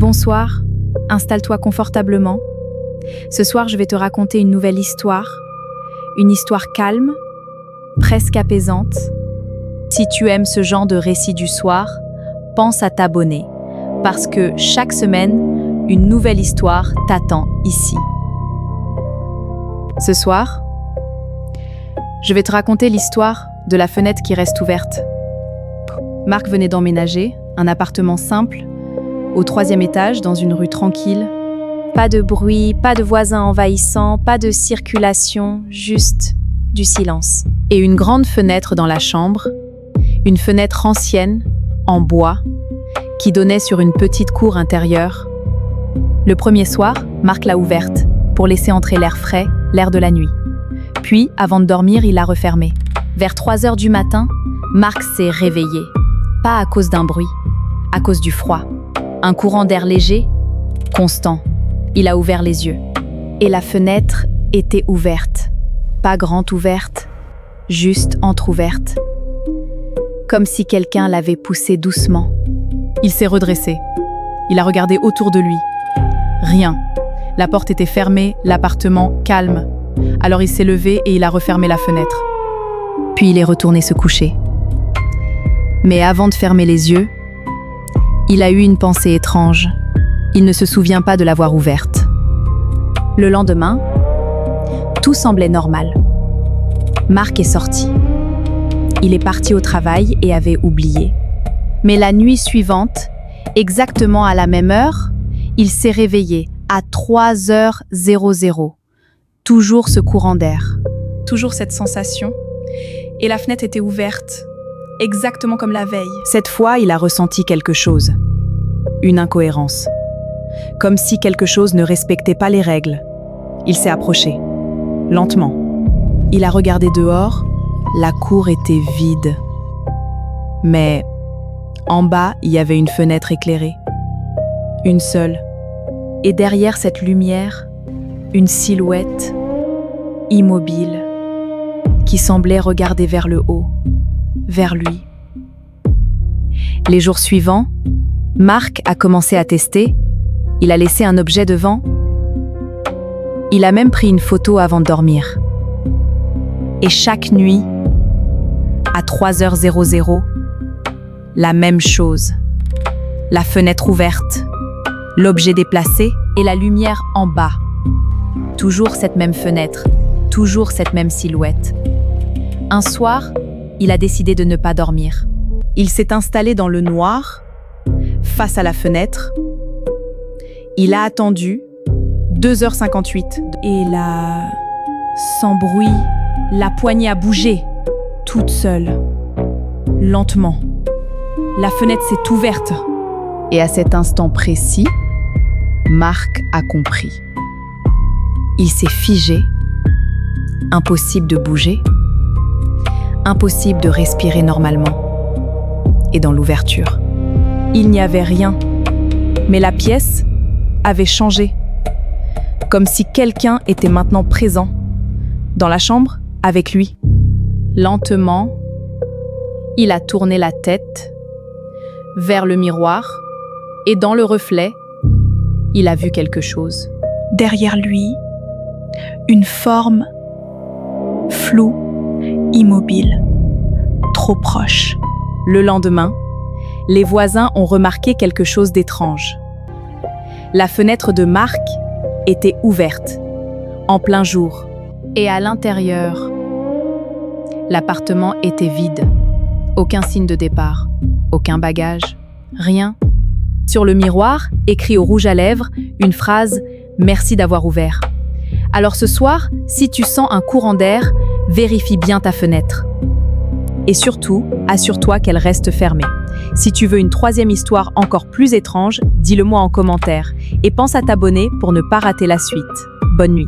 Bonsoir, installe-toi confortablement. Ce soir, je vais te raconter une nouvelle histoire. Une histoire calme, presque apaisante. Si tu aimes ce genre de récit du soir, pense à t'abonner, parce que chaque semaine, une nouvelle histoire t'attend ici. Ce soir, je vais te raconter l'histoire de la fenêtre qui reste ouverte. Marc venait d'emménager, un appartement simple, au 3e étage, dans une rue tranquille. Pas de bruit, pas de voisins envahissants, pas de circulation, juste du silence. Et une grande fenêtre dans la chambre, une fenêtre ancienne, en bois, qui donnait sur une petite cour intérieure. Le premier soir, Marc l'a ouverte, pour laisser entrer l'air frais, l'air de la nuit. Puis, avant de dormir, il l'a refermée. Vers 3 heures du matin, Marc s'est réveillé. Pas à cause d'un bruit, à cause du froid. Un courant d'air léger, constant. Il a ouvert les yeux. Et la fenêtre était ouverte. Pas grande ouverte, juste entr'ouverte. Comme si quelqu'un l'avait poussée doucement. Il s'est redressé. Il a regardé autour de lui. Rien. La porte était fermée, l'appartement calme. Alors il s'est levé et il a refermé la fenêtre. Puis il est retourné se coucher. Mais avant de fermer les yeux, il a eu une pensée étrange. Il ne se souvient pas de l'avoir ouverte. Le lendemain, tout semblait normal. Marc est sorti. Il est parti au travail et avait oublié. Mais la nuit suivante, exactement à la même heure, il s'est réveillé à 3h00. Toujours ce courant d'air. Toujours cette sensation. Et la fenêtre était ouverte. Exactement comme la veille. Cette fois, il a ressenti quelque chose. Une incohérence. Comme si quelque chose ne respectait pas les règles. Il s'est approché. Lentement. Il a regardé dehors. La cour était vide. Mais en bas, il y avait une fenêtre éclairée. Une seule. Et derrière cette lumière, une silhouette immobile qui semblait regarder vers le haut. Vers lui. Les jours suivants, Marc a commencé à tester. Il a laissé un objet devant. Il a même pris une photo avant de dormir. Et chaque nuit, à 3h00, la même chose. La fenêtre ouverte, l'objet déplacé et la lumière en bas. Toujours cette même fenêtre, toujours cette même silhouette. Un soir, il a décidé de ne pas dormir. Il s'est installé dans le noir, face à la fenêtre. Il a attendu 2h58. Et là, sans bruit, la poignée a bougé, toute seule, lentement. La fenêtre s'est ouverte. Et à cet instant précis, Marc a compris. Il s'est figé. Impossible de bouger. Impossible de respirer normalement. Et dans l'ouverture, il n'y avait rien. Mais la pièce avait changé. Comme si quelqu'un était maintenant présent, dans la chambre, avec lui. Lentement, il a tourné la tête vers le miroir et dans le reflet, il a vu quelque chose. Derrière lui, une forme floue, immobile, trop proche. Le lendemain, les voisins ont remarqué quelque chose d'étrange. La fenêtre de Marc était ouverte, en plein jour. Et à l'intérieur, l'appartement était vide. Aucun signe de départ, aucun bagage, rien. Sur le miroir, écrit au rouge à lèvres, une phrase « Merci d'avoir ouvert ». Alors ce soir, si tu sens un courant d'air, vérifie bien ta fenêtre. Et surtout, assure-toi qu'elle reste fermée. Si tu veux une 3e histoire encore plus étrange, dis-le moi en commentaire. Et pense à t'abonner pour ne pas rater la suite. Bonne nuit.